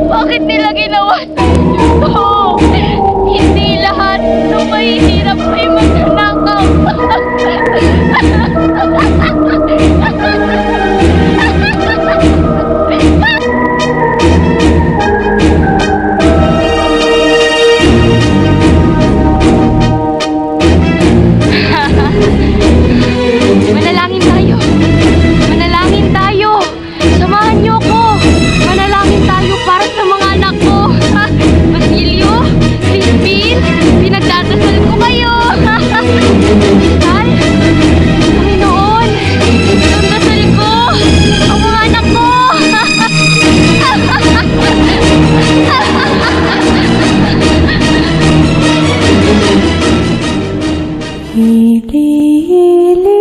Bakit nila ginawa sa inyo to? Hindi lahat ng mahihirap ay magnanakaw. Manalangin tayo. Manalangin tayo. Samahan niyo ko. Manalangin tayo para sa mga anak ko. Basilio, Crispin, pinagdadasal ko kayo. Mahal, Panginoon, pinagdasal ko ang mga anak ko. Hili-hili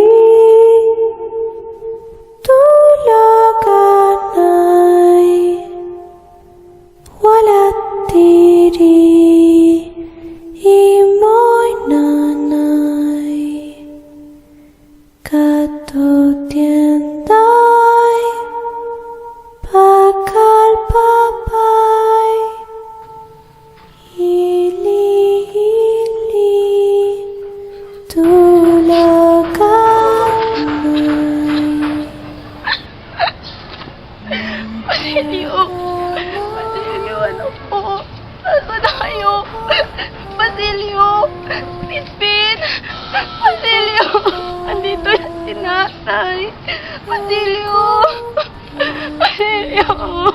tulagan ay walat diri imoy nanay katutienday bakal papay hili-hili tulagan ay Basilio, Basilio, anak ko. Nasaan na kayo? Basilio, Crispin, Basilio, andito na si nanay. Basilio, Basilio.